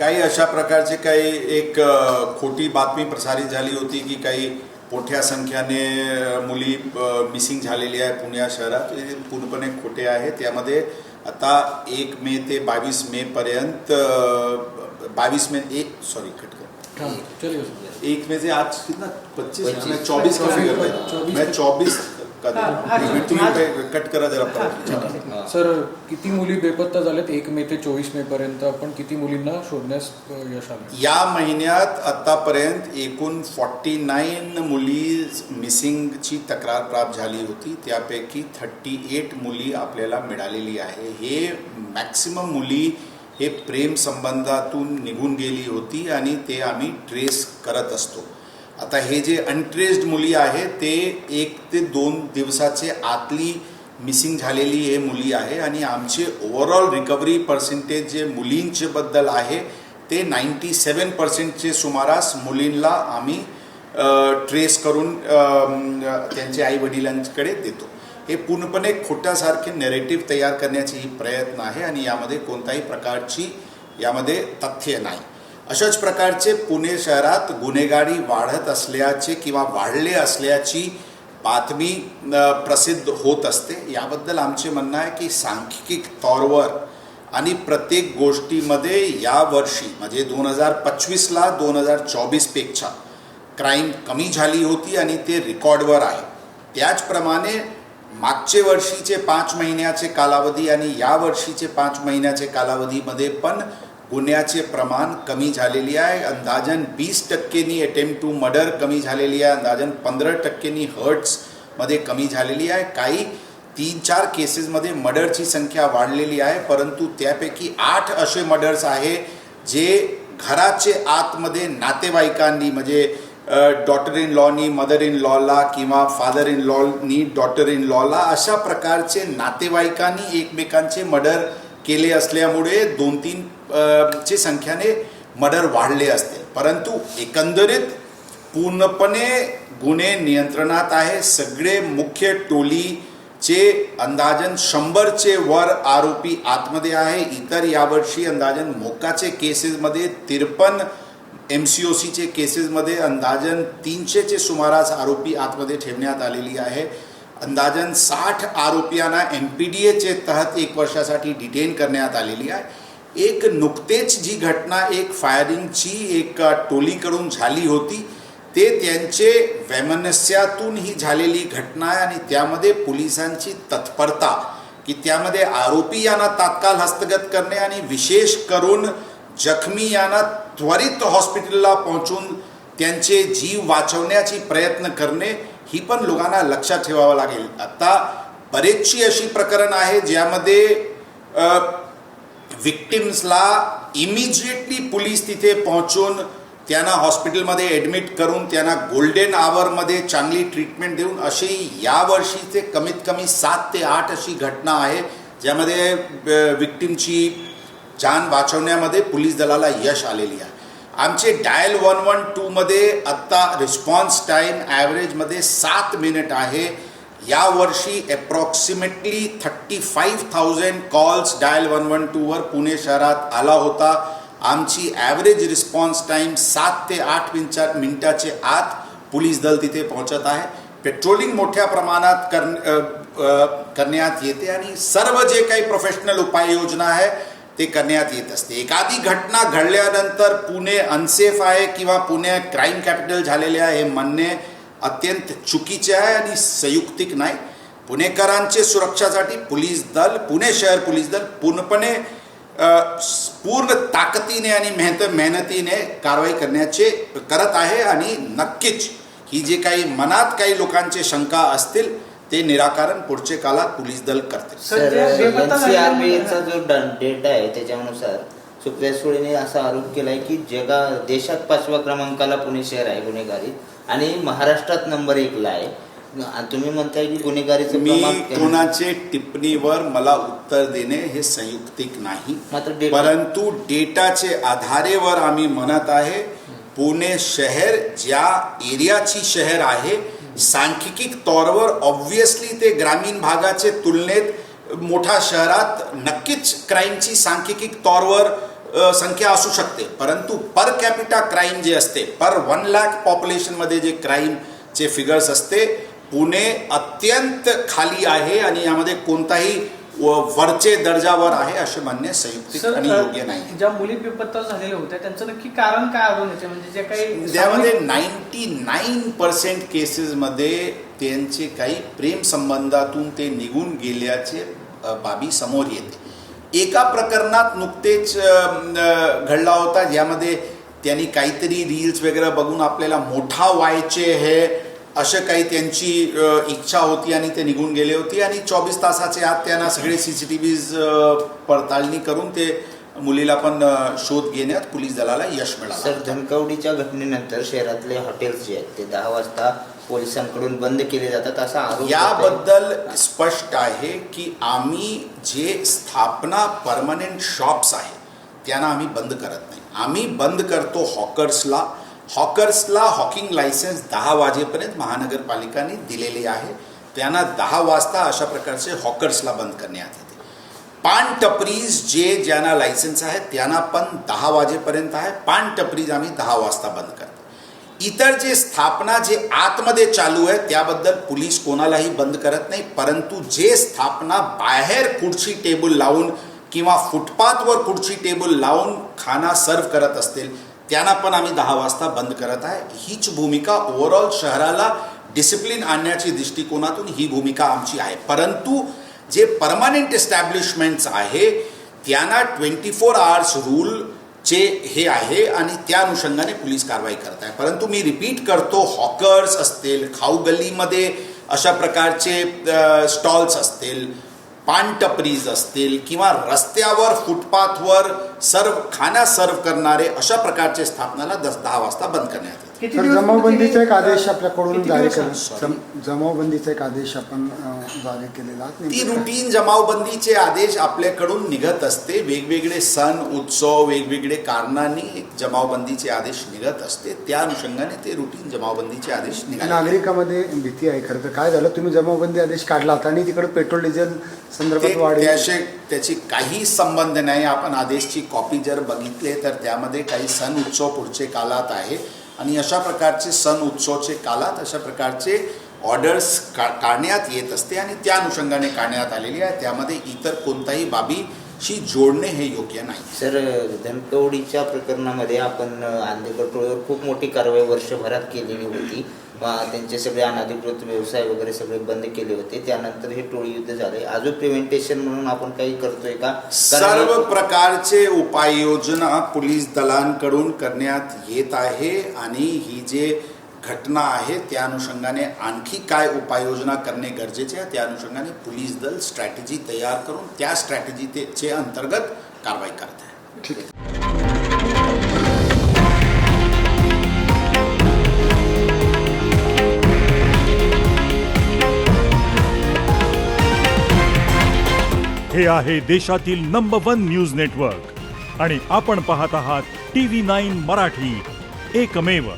काही अशा प्रकारचे काही एक खोटी बातमी प्रसारित झाली होती की काही मोठ्या संख्येने मुली मिसिंग झालेली आहे पुणे शहरात. हे पूर्णपणे खोटे आहे. त्यामध्ये आता 1 मे ते 22 मे पर्यंत 22 मे 1 मे से आज कितना 25 मैं 24 का फिगर मैं 24 कट करा जरा. सर किती मुली बेपत्ता झाल्यात 1 मे ते 24 मे पर्यंत? आपण किती मुलींना शोधण्यास यश आलं? या महिन्यात आतापर्यंत एकूण 49 मुली मिसिंगची तक्रार प्राप्त झाली होती. त्यापैकी 38 मुली आपल्याला मिळालेली आहे. हे मॅक्सिमम मुली हे प्रेम संबंधातून निघून गेली होती आणि ते आम्ही ट्रेस करत असतो. आता हे जे अनट्रेस्ड मुली आहे ते 1 ते 2 दिवसाचे आतली मिसिंग झालेली हे मुली आहे आणि आमचे ओव्हरऑल रिकव्हरी पर्सेंटेज जे मुलींचे बद्दल आहे ते 97% सुमारास मुलींना आम्ही ट्रेस करून त्यांच्या आईवडिलांकडे देतो. हे पूर्णपणे खोट्यासारखे नॅरेटिव्ह तयार करण्याची ही प्रयत्न आहे आणि यामध्ये कोणत्याही प्रकारची यामध्ये तथ्य नाही. अशाच प्रकारचे पुणे शहरात गुन्हेगारी वाढत असल्याचे किंवा वाढले असल्याची बातमी प्रसिद्ध होत असते. याबद्दल आमचे म्हणणं आहे की सांख्यिक तौरवर आणि प्रत्येक गोष्टीमध्ये यावर्षी म्हणजे 2025ला 2024पेक्षा क्राईम कमी झाली होती आणि ते रेकॉर्डवर आहे. त्याचप्रमाणे मागचे वर्षीचे 5 महिन्याचे कालावधी आणि या वर्षीचे 5 महिन्याचे कालावधीमध्ये पण गुन्ह्याचे प्रमाण कमी झालेली आहे. अंदाजन 20% अटेम्प्ट टू मर्डर कमी झालेली आहे. अंदाजन 15% हर्ट्समध्ये कमी झालेली आहे. काही 3-4 केसेसमध्ये मर्डरची संख्या वाढलेली आहे, परंतु त्यापैकी 8 असे मर्डर्स आहे जे घराचे आतमध्ये नातेवाईकांनी म्हणजे डॉटर इन लॉनी मदर इन लॉला किंवा फादर इन लॉनी डॉटर इन लॉला अशा प्रकारचे नातेवाईकांनी एकमेकांचे मर्डर केले असल्यामुळे 2-3 ची संख्याने मर्डर वाढले असते. परंतु एकंदरीत पूर्णपणे गुन्हे नियंत्रणात आहे. सगळे मुख्य टोलीचे अंदाजन 100चे वर आरोपी आतमध्ये आहे. इतर यावर्षी अंदाजन मोकाचे केसेसमध्ये 53 MCOCचे केसेसमध्ये अंदाजन 300चे सुमारास आरोपी आतमध्ये ठेवण्यात आलेली आहे. अंदाजन 60 आरोपियांना MPDAचे तहत 1 वर्षासाठी डिटेन करण्यात आलेली आहे. एक नुकतेच जी घटना एक फायरिंगची एक टोलीकडून झाली होती ते त्यांचे वैमनस्यातून ही झालेली घटना आहे आणि त्यामध्ये पोलिसांची तत्परता की त्यामध्ये आरोपी यांना तात्काळ हस्तगत करणे आणि विशेष करून जखमी यांना त्वरित हॉस्पिटलला पोहोचून त्यांचे जीव वाचवण्याची प्रयत्न करणे ही पण लोकांना लक्षात ठेवावं लागेल. आता बरेचशी अशी प्रकरण आहे ज्यामध्ये विक्टिम्सला इमिजिएटली पोलीस तिथे पोहोचून त्यांना हॉस्पिटलमध्ये ॲडमिट करून त्यांना गोल्डन आवरमध्ये चांगली ट्रीटमेंट देऊन अशी यावर्षीचे कमीत कमी 7 ते 8 अशी घटना आहे ज्यामध्ये विक्टिमची जान वाचवण्यामध्ये पोलीस दलाला यश आलेली आहे. आमचे डायल 112मध्ये आत्ता रिस्पॉन्स टाईम ॲव्हरेजमध्ये 7 मिनिट आहे. यावर्षी अप्रॉक्सिमेटली 35,000 कॉल्स डायल 112वर पुणे शहरात आला होता. आमची ॲव्हरेज रिस्पॉन्स टाईम 7 ते 8 मिनिटाचे आत पोलीस दल तिथे पोहोचत आहे. पेट्रोलिंग मोठ्या प्रमाणात करण्यात येते आणि सर्व जे काही प्रोफेशनल उपाययोजना आहे ते करण्यात येत असते. एखादी घटना घडल्यानंतर पुणे अनसेफ आहे किंवा पुणे क्राईम कॅपिटल झालेले आहे हे म्हणणे अत्यंत चुकीचे आहे आणि संयुक्तिक नाही. पुणेकरांचे सुरक्षासाठी पोलीस दल पुणे शहर पोलीस दल पूर्णपणे पूर्ण ताकदीने आणि मेहनतीने कारवाई करत आहे आणि नक्कीच ही जे काही मनात काही लोकांचे शंका असतील ते निराकरण पुढचे काळात पोलीस दल करते. NCRBचा जो डेटा आहे त्याच्यानुसार सुप्रिया सुळेने असा आरोप केलाय की देशात 5व्या क्रमांकाला पुणे शहर आहे गुन्हेगारीत आणि महाराष्ट्रात नंबर 1ला आहे. तुम्ही म्हणताय की गुन्हेगारीचं प्रमाण कोणाचे टिप्पणीवर मला उत्तर देणे हे संयुक्तिक नाही, परंतु डेटाचे आधारेवर आम्ही म्हणत आहे पुणे शहर ज्या एरियाची शहर आहे सांख्यिक तौरवर ऑब्व्हियसली ते ग्रामीण भागाचे तुलनेत मोठ्या शहरात नक्कीच क्राईमची सांख्यिक तौरवर संख्या असू शकते, परंतु पर कॅपिटा क्राईम जे असते, पर 1 लाख पॉप्युलेशनमध्ये जे क्राईमचे फिगर्स असते, पुणे अत्यंत खाली आहे आणि यामध्ये कोणताही वरचे दर्जावर आहे असे म्हणणे संयुक्तिक आणि योग्य नाही. ज्या मुली बेपत्ता झालेल्या होत्या त्यांचं नक्की कारण काय आढळून येते, म्हणजे जे काही त्यामध्ये 99% केसेसमध्ये त्यांचे काही प्रेम संबंधातून ते निघून गेल्याचे बाबी समोर येते. एका प्रकरणात नुकतेच घडला होता, ज्यामध्ये त्यांनी काहीतरी रील्स वगैरे बघून आपल्याला मोठा व्हायचे हे अशा काही त्यांची इच्छा होती आणि ते निघून गेले होते आणि 24 तासाच्या आत त्यांना सगळे CCTVs पडताळणी करून ते मुलीला पण शोध घेण्यात पोलीस दलाला यश मिळालं. सर, धनकवडीच्या घटनेनंतर शहरातले हॉटेल्स जे आहेत ते 10 वाजता पोलिसांकडून बंद केले जातात असा आरोप याबद्दल स्पष्ट आहे की आम्ही जे स्थापना परमनंट शॉप्स आहे त्यांना आम्ही बंद करत नाही. आम्ही बंद करतो हॉकर्सला हॉकिंग लायसन्स 10 वाजेपर्यंत महानगरपालिकाने दिलेले आहे. त्यांना 10 वाजता अशा प्रकारचे हॉकर्सला बंद करण्यात येते. पान टपरीज ज्यांना लायसन्स आहे त्यांना पण 10 वाजेपर्यंत आहे. पान टपरीज आम्ही 10 वाजता बंद करतो. इतर जे स्थापना जे आतमध्ये चालू आहे त्याबद्दल पोलीस कोणालाही बंद करत नाही, परंतु जे स्थापना बाहेर खुर्ची टेबल लावून किंवा फुटपाथवर खुर्ची टेबल लावून खाना सर्व करत असतील त्यांना पण आम्ही 10 वाजता बंद करत आहे. हीच भूमिका ओव्हरऑल शहराला डिसिप्लिन आणण्याची दृष्टिकोनातून ही भूमिका आमची आहे. परंतु जे परमनंट एस्टॅब्लिशमेंट्स आहे त्यांना 24 आवर्स रूलचे हे आहे आणि त्या अनुषंगाने पोलीस कारवाई करत आहे. परंतु मी रिपीट करतो, हॉकर्स असतील, खाऊ गल्लीमध्ये अशा प्रकारचे स्टॉल्स असतील, पान टपरीज असतील किंवा रस्त्यावर फुटपाथवर खाना सर्व करणारे अशा प्रकारचे स्थापनाला 10 वाजता बंद करण्यात येते. किती जमावबंदीचा एक आदेश आपल्याकडून किती जारी दिवस जमावबंदीचा एक आदेश आपण जारी केलेला आहे. ती रुटीन जमावबंदीचे आदेश आपल्याकडून निघत असते. वेगवेगळे सण उत्सव वेगवेगळे कारणांनी जमावबंदीचे आदेश निघत असते. त्या अनुषंगाने ते रुटीन जमावबंदीचे आदेश निघाले. नागरिकांमध्ये भीती आहे. खरं तर काय झालं, तुम्ही जमावबंदी आदेश काढलात आणि तिकडे पेट्रोल डिझेल संदर्भात वाढ त्याची काही संबंध नाही. आपण आदेशची कॉपी जर बघितले तर त्यामध्ये काही सण उत्सव पुढचे काळात आहे आणि अशा प्रकारचे सण उत्सवचे काळात अशा प्रकारचे ऑर्डर्स काढण्यात येत असते आणि त्या अनुषंगाने काढण्यात आलेली आहे. त्यामध्ये इतर कोणताही बाबीशी जोडणे हे योग्य नाही. सर, धनकवडीच्या प्रकरणामध्ये आपण आंदेकर टोळीवर खूप मोठी कारवाई वर्षभरात केलेली होती. त्यांचे सगळे अनधिकृत व्यवसाय वगैरे सगळे बंद केले होते. त्यानंतर हे टोळी युद्ध झाले. अजून प्रिव्हेंटेशन म्हणून आपण काही करतोय का? सर्व प्रकारचे उपाययोजना पोलीस दलांकडून करण्यात येत आहे आणि ही जे घटना आहे त्या अनुषंगाने आणखी काय उपाययोजना करणे गरजेचे आहे त्या अनुषंगाने पोलीस दल स्ट्रॅटेजी तयार करून त्या स्ट्रॅटेजीचे अंतर्गत कारवाई करत आहे. ठीक आहे. हे आहे देशातील नंबर 1 न्यूज नेटवर्क आणि आपण पाहत आहात TV9 मराठी, एकमेव.